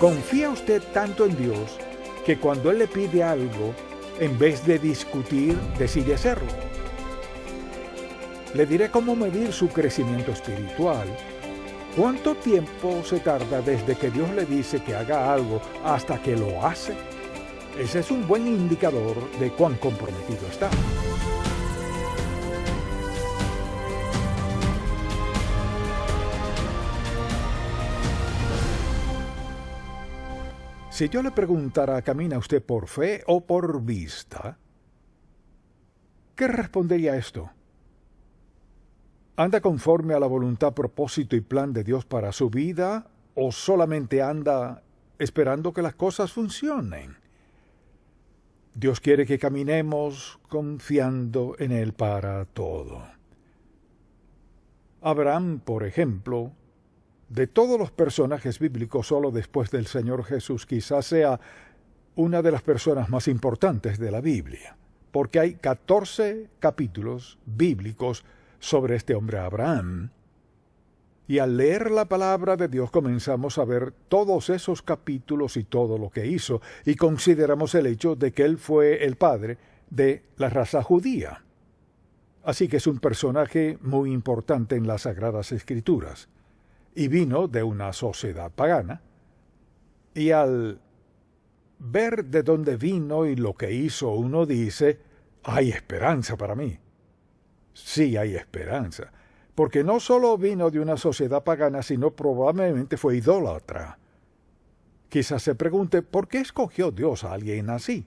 ¿Confía usted tanto en Dios que cuando Él le pide algo, en vez de discutir, decide hacerlo? Le diré cómo medir su crecimiento espiritual. ¿Cuánto tiempo se tarda desde que Dios le dice que haga algo hasta que lo hace? Ese es un buen indicador de cuán comprometido está. Si yo le preguntara, ¿camina usted por fe o por vista? ¿Qué respondería a esto? ¿Anda conforme a la voluntad, propósito y plan de Dios para su vida o solamente anda esperando que las cosas funcionen? Dios quiere que caminemos confiando en Él para todo. Abraham, por ejemplo, de todos los personajes bíblicos, solo después del Señor Jesús, quizás sea una de las personas más importantes de la Biblia, porque hay 14 capítulos bíblicos sobre este hombre Abraham. Y al leer la palabra de Dios comenzamos a ver todos esos capítulos y todo lo que hizo, y consideramos el hecho de que él fue el padre de la raza judía. Así que es un personaje muy importante en las Sagradas Escrituras. Y vino de una sociedad pagana, y al ver de dónde vino y lo que hizo, uno dice, hay esperanza para mí. Sí hay esperanza, porque no solo vino de una sociedad pagana, sino probablemente fue idólatra. Quizás se pregunte, ¿por qué escogió Dios a alguien así?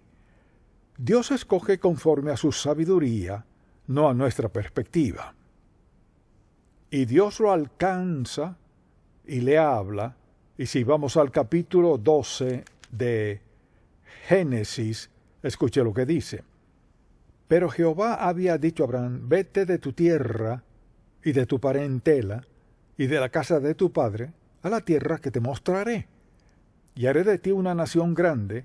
Dios escoge conforme a su sabiduría, no a nuestra perspectiva. Y Dios lo alcanza y le habla, y si vamos al capítulo 12 de Génesis, escuche lo que dice. Pero Jehová había dicho a Abraham, vete de tu tierra y de tu parentela y de la casa de tu padre a la tierra que te mostraré, y haré de ti una nación grande,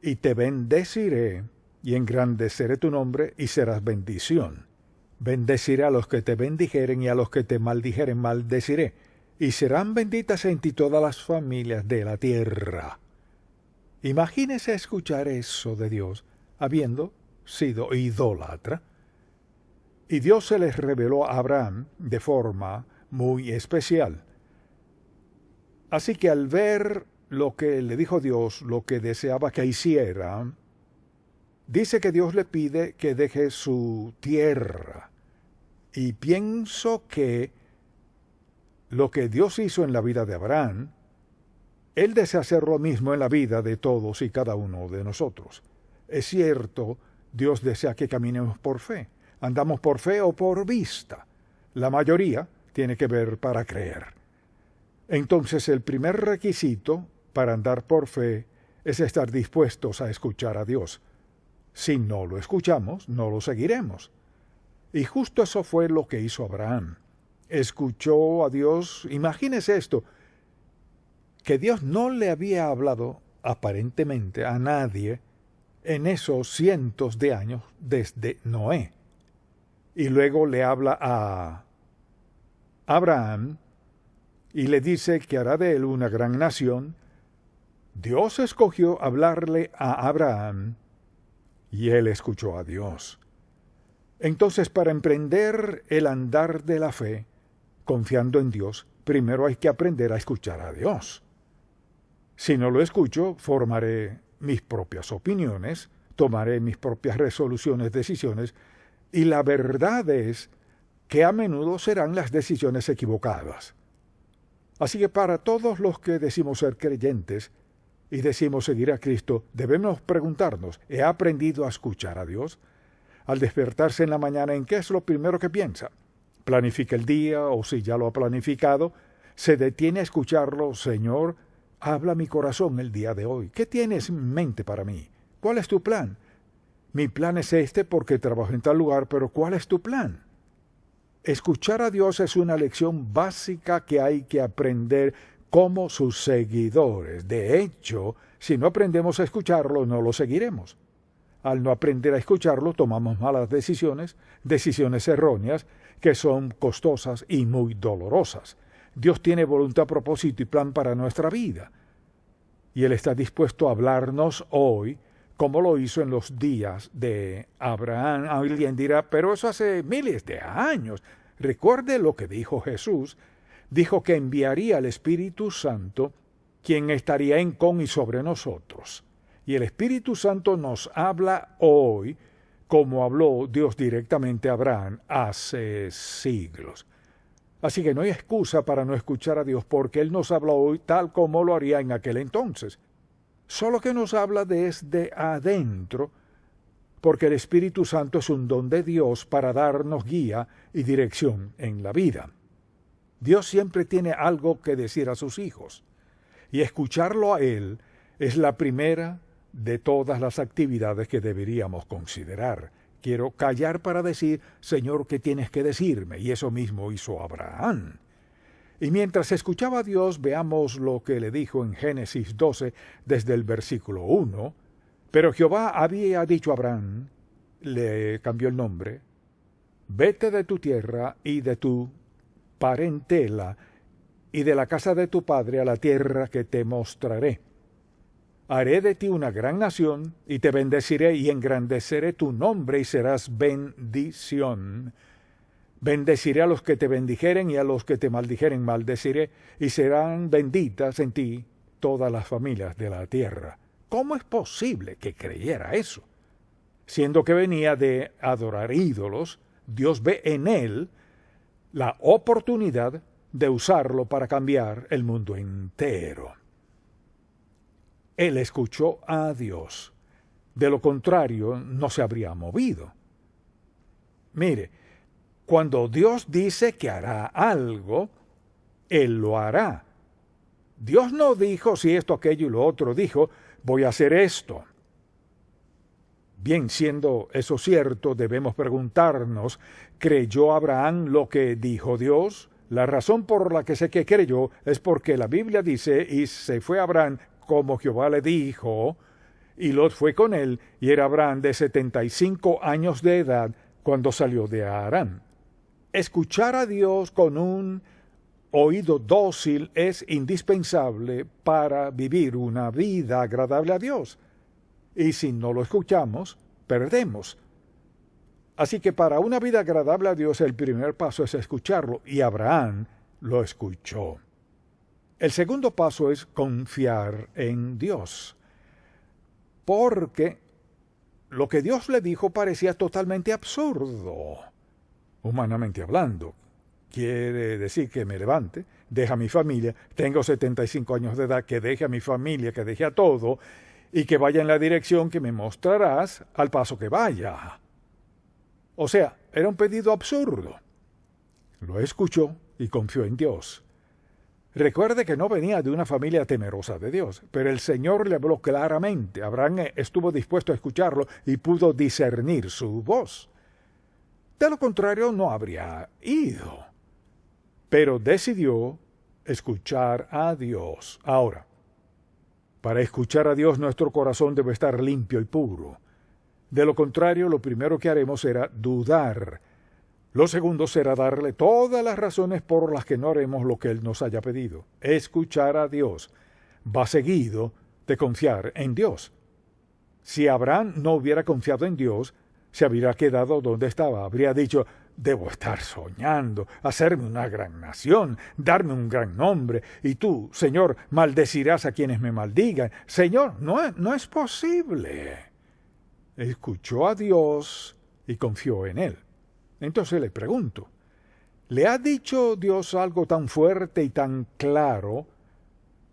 y te bendeciré, y engrandeceré tu nombre, y serás bendición. Bendeciré a los que te bendijeren, y a los que te maldijeren maldeciré, y serán benditas en ti todas las familias de la tierra. Imagínese escuchar eso de Dios, habiendo sido idólatra. Y Dios se les reveló a Abraham de forma muy especial. Así que al ver lo que le dijo Dios, lo que deseaba que hiciera, dice que Dios le pide que deje su tierra. Y pienso que lo que Dios hizo en la vida de Abraham, Él desea hacer lo mismo en la vida de todos y cada uno de nosotros. Es cierto, Dios desea que caminemos por fe. ¿Andamos por fe o por vista? La mayoría tiene que ver para creer. Entonces el primer requisito para andar por fe es estar dispuestos a escuchar a Dios. Si no lo escuchamos, no lo seguiremos. Y justo eso fue lo que hizo Abraham. Escuchó a Dios. Imagínese esto, que Dios no le había hablado aparentemente a nadie en esos cientos de años desde Noé. Y luego le habla a Abraham y le dice que hará de él una gran nación. Dios escogió hablarle a Abraham y él escuchó a Dios. Entonces, para emprender el andar de la fe, confiando en Dios, primero hay que aprender a escuchar a Dios. Si no lo escucho, formaré mis propias opiniones, tomaré mis propias resoluciones, decisiones, y la verdad es que a menudo serán las decisiones equivocadas. Así que para todos los que decimos ser creyentes y decimos seguir a Cristo, debemos preguntarnos, ¿he aprendido a escuchar a Dios? Al despertarse en la mañana, ¿en qué es lo primero que piensa? Planifica el día, o si ya lo ha planificado, se detiene a escucharlo. Señor, habla mi corazón el día de hoy. ¿Qué tienes en mente para mí? ¿Cuál es tu plan? Mi plan es este porque trabajo en tal lugar, pero ¿cuál es tu plan? Escuchar a Dios es una lección básica que hay que aprender como sus seguidores. De hecho, si no aprendemos a escucharlo, no lo seguiremos. Al no aprender a escucharlo, tomamos malas decisiones, decisiones erróneas, que son costosas y muy dolorosas. Dios tiene voluntad, propósito y plan para nuestra vida. Y Él está dispuesto a hablarnos hoy, como lo hizo en los días de Abraham. Alguien dirá, pero eso hace miles de años. Recuerde lo que dijo Jesús. Dijo que enviaría al Espíritu Santo, quien estaría en, con y sobre nosotros. Y el Espíritu Santo nos habla hoy, como habló Dios directamente a Abraham hace siglos. Así que no hay excusa para no escuchar a Dios, porque Él nos habla hoy tal como lo haría en aquel entonces. Solo que nos habla desde adentro, porque el Espíritu Santo es un don de Dios para darnos guía y dirección en la vida. Dios siempre tiene algo que decir a sus hijos, y escucharlo a Él es la primera de todas las actividades que deberíamos considerar. Quiero callar para decir, Señor, ¿qué tienes que decirme? Y eso mismo hizo Abraham. Y mientras escuchaba a Dios, veamos lo que le dijo en Génesis 12, desde el versículo 1. Pero Jehová había dicho a Abraham, le cambió el nombre, vete de tu tierra y de tu parentela y de la casa de tu padre a la tierra que te mostraré. Haré de ti una gran nación, y te bendeciré y engrandeceré tu nombre, y serás bendición. Bendeciré a los que te bendijeren, y a los que te maldijeren maldeciré, y serán benditas en ti todas las familias de la tierra. ¿Cómo es posible que creyera eso? Siendo que venía de adorar ídolos, Dios ve en él la oportunidad de usarlo para cambiar el mundo entero. Él escuchó a Dios. De lo contrario, no se habría movido. Mire, cuando Dios dice que hará algo, Él lo hará. Dios no dijo si esto, aquello y lo otro, dijo, voy a hacer esto. Bien, siendo eso cierto, debemos preguntarnos, ¿creyó Abraham lo que dijo Dios? La razón por la que sé que creyó es porque la Biblia dice, y se fue Abraham como Jehová le dijo, y Lot fue con él, y era Abraham de 75 años de edad cuando salió de Harán. Escuchar a Dios con un oído dócil es indispensable para vivir una vida agradable a Dios. Y si no lo escuchamos, perdemos. Así que para una vida agradable a Dios, el primer paso es escucharlo, y Abraham lo escuchó. El segundo paso es confiar en Dios, porque lo que Dios le dijo parecía totalmente absurdo, humanamente hablando. Quiere decir que me levante, deje a mi familia, tengo 75 años de edad, que deje a mi familia, que deje a todo, y que vaya en la dirección que me mostrarás al paso que vaya. O sea, era un pedido absurdo. Lo escuchó y confió en Dios. Recuerde que no venía de una familia temerosa de Dios, pero el Señor le habló claramente. Abraham estuvo dispuesto a escucharlo y pudo discernir su voz. De lo contrario, no habría ido. Pero decidió escuchar a Dios. Ahora, para escuchar a Dios, nuestro corazón debe estar limpio y puro. De lo contrario, lo primero que haremos será dudar. Lo segundo será darle todas las razones por las que no haremos lo que Él nos haya pedido. Escuchar a Dios va seguido de confiar en Dios. Si Abraham no hubiera confiado en Dios, se habría quedado donde estaba. Habría dicho, debo estar soñando, hacerme una gran nación, darme un gran nombre, y tú, Señor, maldecirás a quienes me maldigan. Señor, no es posible. Escuchó a Dios y confió en Él. Entonces le pregunto, ¿le ha dicho Dios algo tan fuerte y tan claro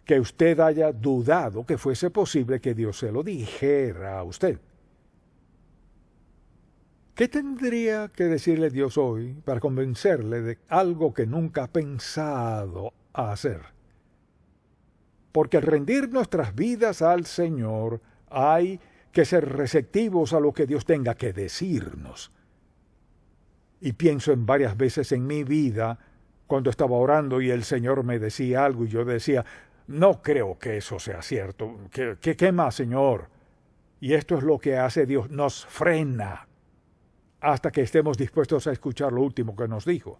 que usted haya dudado que fuese posible que Dios se lo dijera a usted? ¿Qué tendría que decirle Dios hoy para convencerle de algo que nunca ha pensado hacer? Porque al rendir nuestras vidas al Señor, hay que ser receptivos a lo que Dios tenga que decirnos. Y pienso en varias veces en mi vida, cuando estaba orando y el Señor me decía algo y yo decía, no creo que eso sea cierto. ¿Qué más, Señor? Y esto es lo que hace Dios, nos frena hasta que estemos dispuestos a escuchar lo último que nos dijo.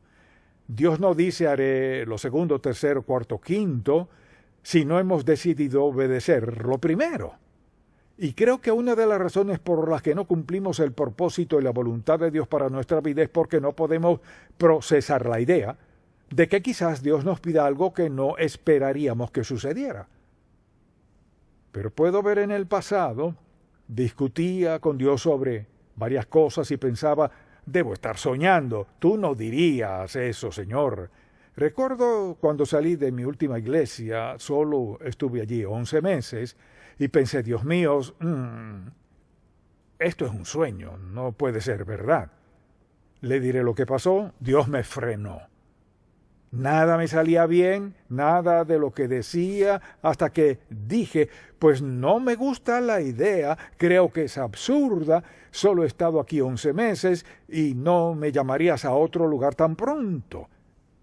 Dios no dice haré lo segundo, tercero, cuarto, quinto, si no hemos decidido obedecer lo primero. Y creo que una de las razones por las que no cumplimos el propósito y la voluntad de Dios para nuestra vida es porque no podemos procesar la idea de que quizás Dios nos pida algo que no esperaríamos que sucediera. Pero puedo ver en el pasado, discutía con Dios sobre varias cosas y pensaba, debo estar soñando, tú no dirías eso, Señor. Recuerdo cuando salí de mi última iglesia, solo estuve allí 11 meses, y pensé, Dios mío, esto es un sueño, no puede ser verdad. Le diré lo que pasó, Dios me frenó. Nada me salía bien, nada de lo que decía, hasta que dije, pues no me gusta la idea, creo que es absurda, solo he estado aquí 11 meses y no me llamarías a otro lugar tan pronto.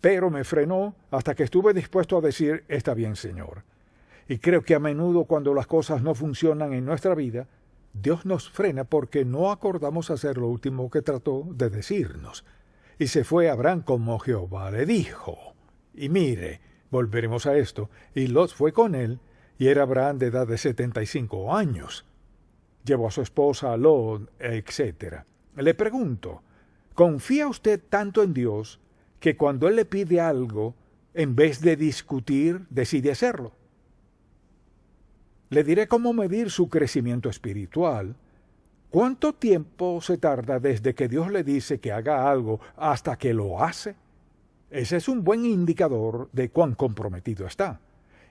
Pero me frenó hasta que estuve dispuesto a decir, está bien, Señor. Y creo que a menudo cuando las cosas no funcionan en nuestra vida, Dios nos frena porque no acordamos hacer lo último que trató de decirnos. Y se fue Abraham como Jehová le dijo. Y mire, volveremos a esto, y Lot fue con él, y era Abraham de edad de 75 años. Llevó a su esposa a Lot, etc. Le pregunto, ¿confía usted tanto en Dios que cuando Él le pide algo, en vez de discutir, decide hacerlo? Le diré cómo medir su crecimiento espiritual. ¿Cuánto tiempo se tarda desde que Dios le dice que haga algo hasta que lo hace? Ese es un buen indicador de cuán comprometido está.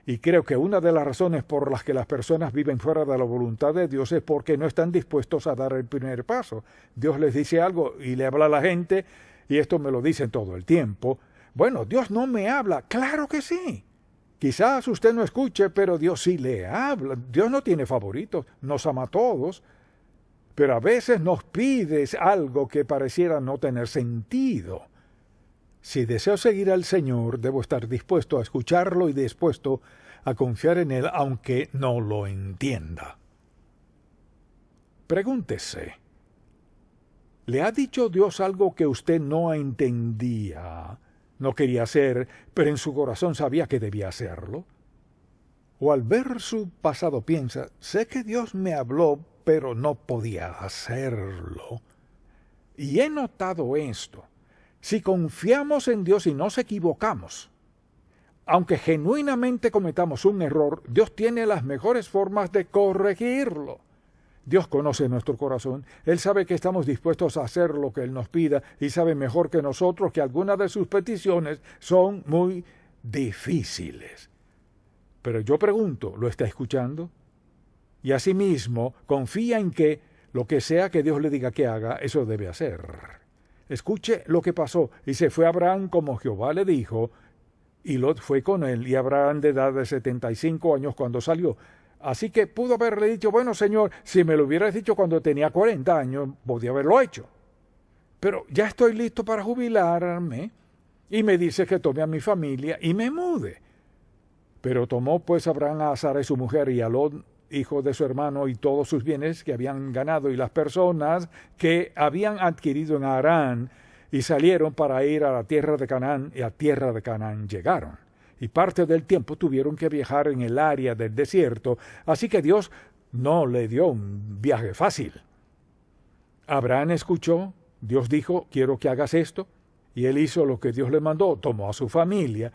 Y creo que una de las razones por las que las personas viven fuera de la voluntad de Dios es porque no están dispuestos a dar el primer paso. Dios les dice algo y le habla a la gente, y esto me lo dicen todo el tiempo. Bueno, Dios no me habla. ¡Claro que sí! Quizás usted no escuche, pero Dios sí le habla. Dios no tiene favoritos, nos ama a todos. Pero a veces nos pides algo que pareciera no tener sentido. Si deseo seguir al Señor, debo estar dispuesto a escucharlo y dispuesto a confiar en Él, aunque no lo entienda. Pregúntese, ¿le ha dicho Dios algo que usted no entendía, no quería hacer, pero en su corazón sabía que debía hacerlo? O al ver su pasado piensa, sé que Dios me habló, pero no podía hacerlo. Y he notado esto. Si confiamos en Dios y nos equivocamos, aunque genuinamente cometamos un error, Dios tiene las mejores formas de corregirlo. Dios conoce nuestro corazón, Él sabe que estamos dispuestos a hacer lo que Él nos pida y sabe mejor que nosotros que algunas de sus peticiones son muy difíciles. Pero yo pregunto, ¿lo está escuchando? Y asimismo, confía en que lo que sea que Dios le diga que haga, eso debe hacer. Escuche lo que pasó, y se fue Abraham como Jehová le dijo, y Lot fue con él, y Abraham de edad de 75 años cuando salió. Así que pudo haberle dicho, bueno, Señor, si me lo hubieras dicho cuando tenía 40 años, podía haberlo hecho. Pero ya estoy listo para jubilarme, y me dice que tome a mi familia y me mude. Pero tomó pues Abraham a Sara y su mujer, y a Lot, hijo de su hermano, y todos sus bienes que habían ganado, y las personas que habían adquirido en Harán, y salieron para ir a la tierra de Canaán, y a tierra de Canaán llegaron. Y parte del tiempo tuvieron que viajar en el área del desierto, así que Dios no le dio un viaje fácil. Abraham escuchó, Dios dijo, quiero que hagas esto, y él hizo lo que Dios le mandó, tomó a su familia,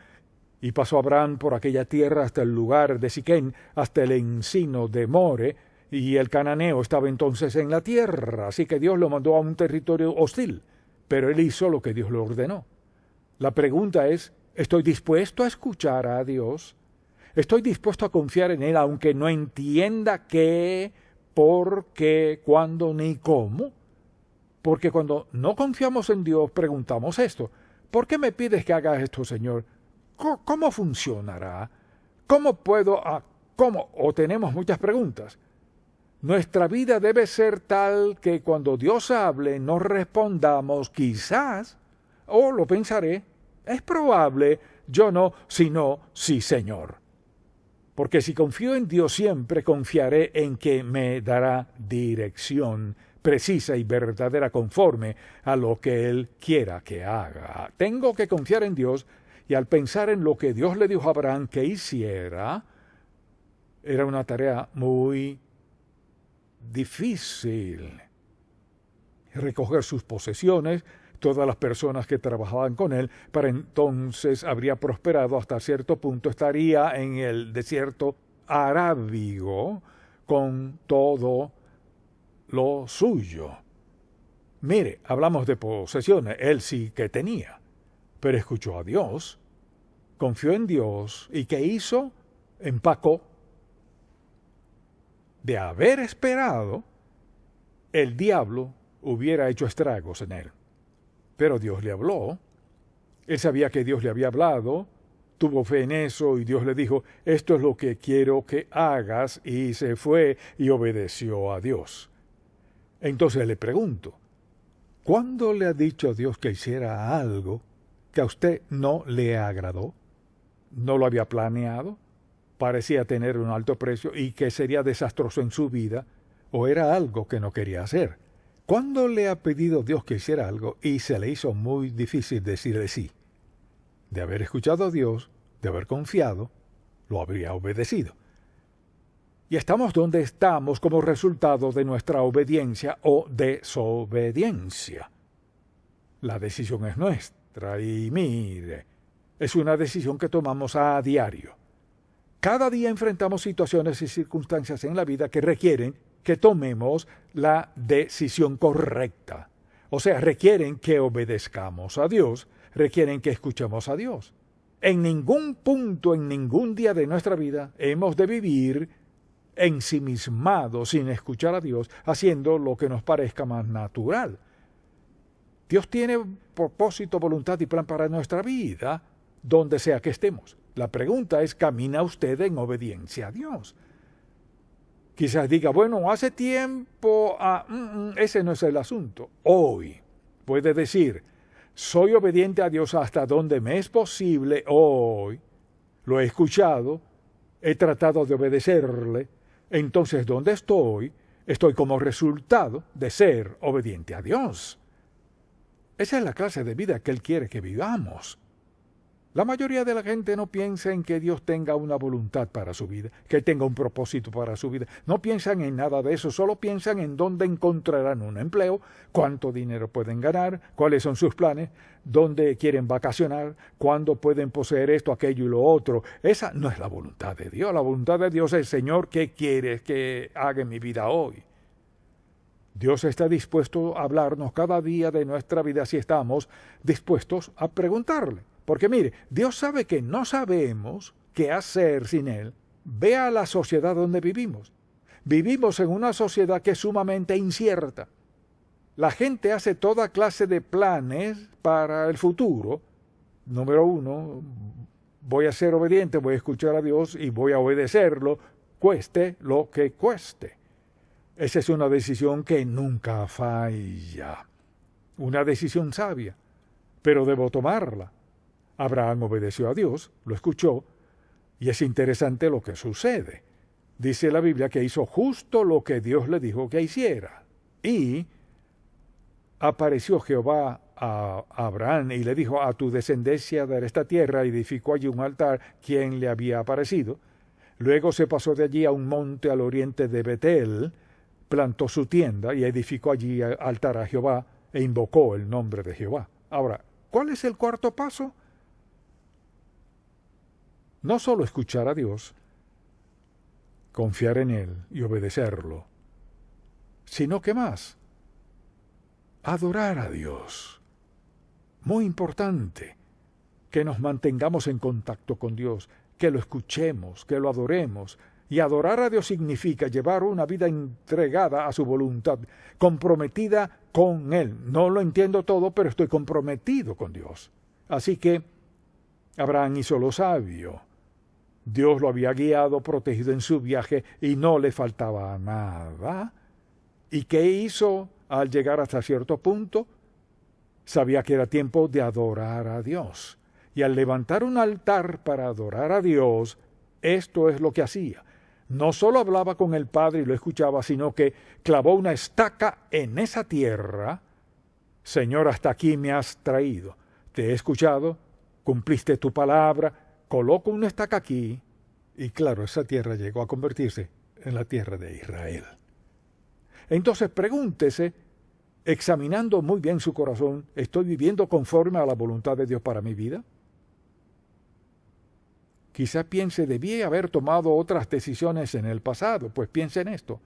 y pasó Abraham por aquella tierra hasta el lugar de Siquén, hasta el encino de More, y el cananeo estaba entonces en la tierra, así que Dios lo mandó a un territorio hostil, pero él hizo lo que Dios le ordenó. La pregunta es, ¿estoy dispuesto a escuchar a Dios? ¿Estoy dispuesto a confiar en Él aunque no entienda qué, por qué, cuándo ni cómo? Porque cuando no confiamos en Dios preguntamos esto, ¿por qué me pides que haga esto, Señor? ¿Cómo funcionará? ¿Cómo puedo? ¿Cómo? O tenemos muchas preguntas. Nuestra vida debe ser tal que cuando Dios hable no respondamos quizás, o lo pensaré, es probable, yo no, sino sí, Señor. Porque si confío en Dios siempre confiaré en que me dará dirección precisa y verdadera conforme a lo que Él quiera que haga. Tengo que confiar en Dios Y al pensar en lo que Dios le dijo a Abraham que hiciera, era una tarea muy difícil. Recoger sus posesiones, todas las personas que trabajaban con él, para entonces habría prosperado hasta cierto punto, estaría en el desierto arábigo con todo lo suyo. Mire, hablamos de posesiones, él sí que tenía, pero escuchó a Dios, confió en Dios, y ¿qué hizo? Empacó. De haber esperado, el diablo hubiera hecho estragos en él. Pero Dios le habló, él sabía que Dios le había hablado, tuvo fe en eso y Dios le dijo, esto es lo que quiero que hagas, y se fue y obedeció a Dios. Entonces le pregunto, ¿cuándo le ha dicho Dios que hiciera algo que a usted no le agradó? ¿No lo había planeado? ¿Parecía tener un alto precio y que sería desastroso en su vida? ¿O era algo que no quería hacer? ¿Cuándo le ha pedido Dios que hiciera algo y se le hizo muy difícil decirle sí? De haber escuchado a Dios, de haber confiado, lo habría obedecido. Y estamos donde estamos como resultado de nuestra obediencia o desobediencia. La decisión es nuestra y mire, es una decisión que tomamos a diario. Cada día enfrentamos situaciones y circunstancias en la vida que requieren que tomemos la decisión correcta. O sea, requieren que obedezcamos a Dios, requieren que escuchemos a Dios. En ningún punto, en ningún día de nuestra vida, hemos de vivir ensimismados sin escuchar a Dios, haciendo lo que nos parezca más natural. Dios tiene propósito, voluntad y plan para nuestra vida, donde sea que estemos. La pregunta es, ¿camina usted en obediencia a Dios? Quizás diga, bueno, hace tiempo, ese no es el asunto. Hoy puede decir, soy obediente a Dios hasta donde me es posible hoy. Lo he escuchado, he tratado de obedecerle. Entonces, ¿dónde estoy? Estoy como resultado de ser obediente a Dios. Esa es la clase de vida que Él quiere que vivamos. La mayoría de la gente no piensa en que Dios tenga una voluntad para su vida, que tenga un propósito para su vida. No piensan en nada de eso, solo piensan en dónde encontrarán un empleo, cuánto dinero pueden ganar, cuáles son sus planes, dónde quieren vacacionar, cuándo pueden poseer esto, aquello y lo otro. Esa no es la voluntad de Dios. La voluntad de Dios es, Señor, ¿qué quieres que haga en mi vida hoy? Dios está dispuesto a hablarnos cada día de nuestra vida si estamos dispuestos a preguntarle. Porque mire, Dios sabe que no sabemos qué hacer sin Él. Vea la sociedad donde vivimos. Vivimos en una sociedad que es sumamente incierta. La gente hace toda clase de planes para el futuro. Número 1, voy a ser obediente, voy a escuchar a Dios y voy a obedecerlo, cueste lo que cueste. Esa es una decisión que nunca falla. Una decisión sabia, pero debo tomarla. Abraham obedeció a Dios, lo escuchó, y es interesante lo que sucede. Dice la Biblia que hizo justo lo que Dios le dijo que hiciera. Y apareció Jehová a Abraham y le dijo, a tu descendencia daré esta tierra, y edificó allí un altar, quien le había aparecido. Luego se pasó de allí a un monte al oriente de Betel, plantó su tienda y edificó allí altar a Jehová, e invocó el nombre de Jehová. Ahora, ¿cuál es el cuarto paso? No solo escuchar a Dios, confiar en Él y obedecerlo, sino que más, adorar a Dios. Muy importante que nos mantengamos en contacto con Dios, que lo escuchemos, que lo adoremos. Y adorar a Dios significa llevar una vida entregada a su voluntad, comprometida con Él. No lo entiendo todo, pero estoy comprometido con Dios. Así que Abraham hizo lo sabio. Dios lo había guiado, protegido en su viaje, y no le faltaba nada. ¿Y qué hizo al llegar hasta cierto punto? Sabía que era tiempo de adorar a Dios. Y al levantar un altar para adorar a Dios, esto es lo que hacía. No solo hablaba con el Padre y lo escuchaba, sino que clavó una estaca en esa tierra. Señor, hasta aquí me has traído. Te he escuchado, cumpliste tu palabra, coloco una estaca aquí. Y claro, esa tierra llegó a convertirse en la tierra de Israel. Entonces pregúntese, examinando muy bien su corazón, ¿estoy viviendo conforme a la voluntad de Dios para mi vida? Quizá piense, debí haber tomado otras decisiones en el pasado, pues piense en esto.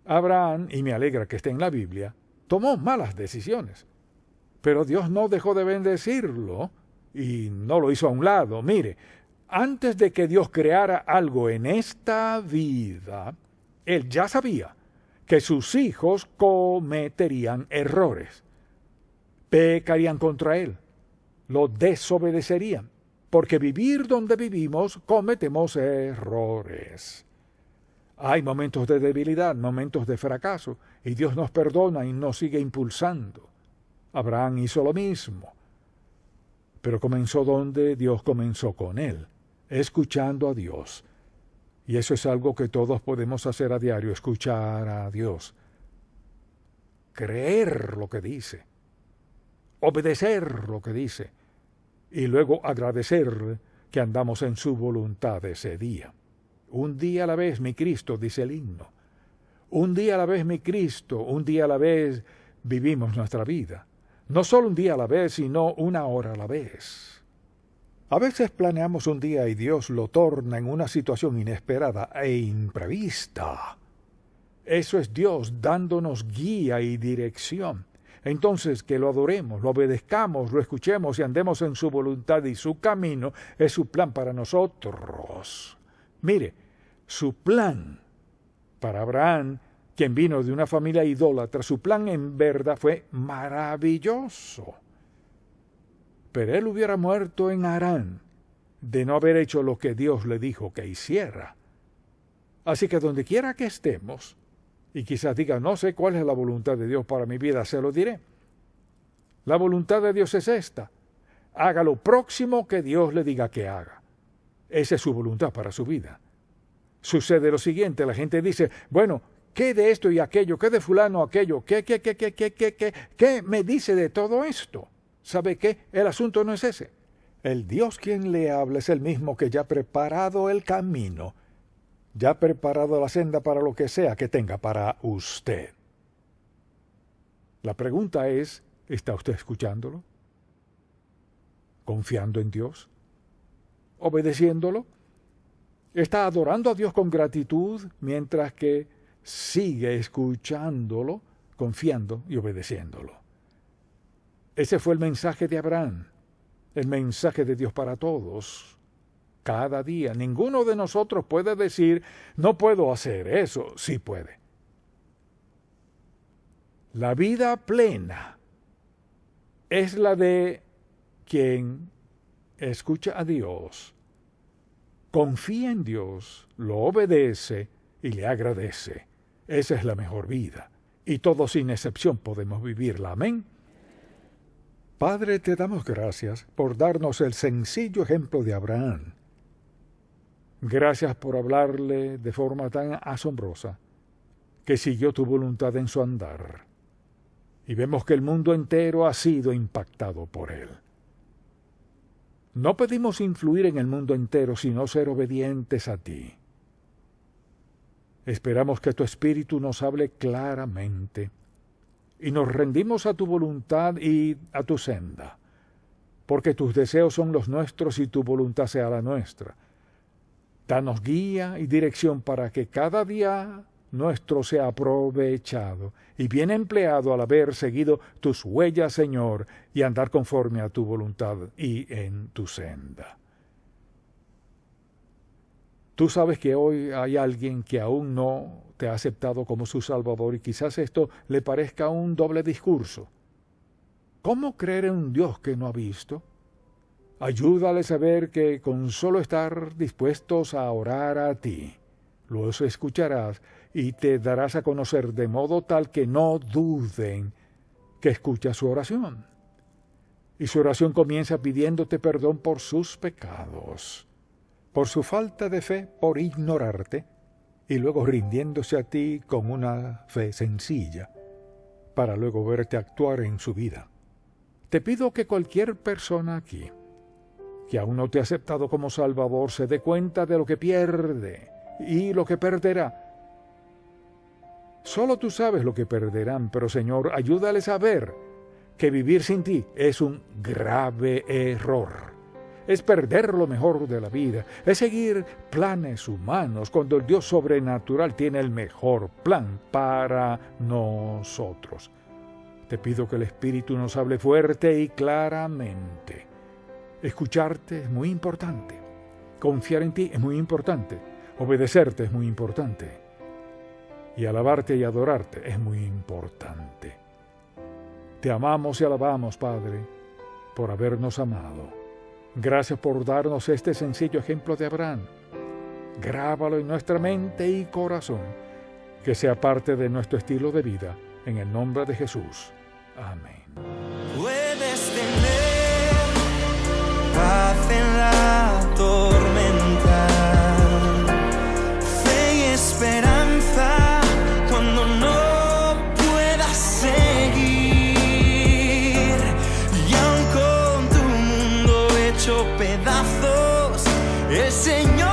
Abraham, y me alegra que esté en la Biblia, tomó malas decisiones, pero Dios no dejó de bendecirlo y no lo hizo a un lado. Mire, antes de que Dios creara algo en esta vida, Él ya sabía que sus hijos cometerían errores, pecarían contra Él, lo desobedecerían, porque vivir donde vivimos cometemos errores. Hay momentos de debilidad, momentos de fracaso, y Dios nos perdona y nos sigue impulsando. Abraham hizo lo mismo, pero comenzó donde Dios comenzó con él, escuchando a Dios. Y eso es algo que todos podemos hacer a diario, escuchar a Dios, creer lo que dice, obedecer lo que dice, y luego agradecer que andamos en su voluntad ese día. Un día a la vez, mi Cristo, dice el himno. Un día a la vez, mi Cristo, un día a la vez vivimos nuestra vida. No solo un día a la vez, sino una hora a la vez. A veces planeamos un día y Dios lo torna en una situación inesperada e imprevista. Eso es Dios dándonos guía y dirección. Entonces, que lo adoremos, lo obedezcamos, lo escuchemos y andemos en su voluntad y su camino es su plan para nosotros. Mire, su plan para Abraham, quien vino de una familia idólatra, su plan en verdad fue maravilloso. Pero él hubiera muerto en Harán de no haber hecho lo que Dios le dijo que hiciera. Así que donde quiera que estemos, y quizás diga, no sé cuál es la voluntad de Dios para mi vida, se lo diré. La voluntad de Dios es esta. Haga lo próximo que Dios le diga que haga. Esa es su voluntad para su vida. Sucede lo siguiente, la gente dice, bueno, ¿qué de esto y aquello? ¿Qué de fulano aquello? ¿Qué me dice de todo esto? ¿Sabe qué? El asunto no es ese. El Dios quien le habla es el mismo que ya ha preparado el camino, ya ha preparado la senda para lo que sea que tenga para usted. La pregunta es, ¿está usted escuchándolo? ¿Confiando en Dios? ¿Obedeciéndolo? ¿Está adorando a Dios con gratitud mientras que sigue escuchándolo, confiando y obedeciéndolo? Ese fue el mensaje de Abraham, el mensaje de Dios para todos. Cada día, ninguno de nosotros puede decir, no puedo hacer eso. Sí puede. La vida plena es la de quien escucha a Dios, confía en Dios, lo obedece y le agradece. Esa es la mejor vida. Y todos sin excepción podemos vivirla. Amén. Padre, te damos gracias por darnos el sencillo ejemplo de Abraham. Gracias por hablarle de forma tan asombrosa que siguió tu voluntad en su andar. Y vemos que el mundo entero ha sido impactado por él. No pedimos influir en el mundo entero, sino ser obedientes a ti. Esperamos que tu Espíritu nos hable claramente y nos rendimos a tu voluntad y a tu senda, porque tus deseos son los nuestros y tu voluntad sea la nuestra. Danos guía y dirección para que cada día nuestro sea aprovechado y bien empleado al haber seguido tus huellas, Señor, y andar conforme a tu voluntad y en tu senda. Tú sabes que hoy hay alguien que aún no te ha aceptado como su Salvador y quizás esto le parezca un doble discurso. ¿Cómo creer en un Dios que no ha visto? Ayúdale a saber que con solo estar dispuestos a orar a ti, los escucharás y te darás a conocer de modo tal que no duden que escucha su oración. Y su oración comienza pidiéndote perdón por sus pecados, por su falta de fe, por ignorarte, y luego rindiéndose a ti con una fe sencilla, para luego verte actuar en su vida. Te pido que cualquier persona aquí que aún no te ha aceptado como Salvador, se dé cuenta de lo que pierde y lo que perderá. Solo tú sabes lo que perderán, pero Señor, ayúdales a ver que vivir sin ti es un grave error. Es perder lo mejor de la vida, es seguir planes humanos cuando el Dios sobrenatural tiene el mejor plan para nosotros. Te pido que el Espíritu nos hable fuerte y claramente. Escucharte es muy importante. Confiar en ti es muy importante. Obedecerte es muy importante. Y alabarte y adorarte es muy importante. Te amamos y alabamos, Padre, por habernos amado. Gracias por darnos este sencillo ejemplo de Abraham. Grábalo en nuestra mente y corazón, que sea parte de nuestro estilo de vida, en el nombre de Jesús. Amén. Puedes tener paz en la tormenta, fe y esperanza cuando no puedas seguir, y aun con tu mundo hecho pedazos, el Señor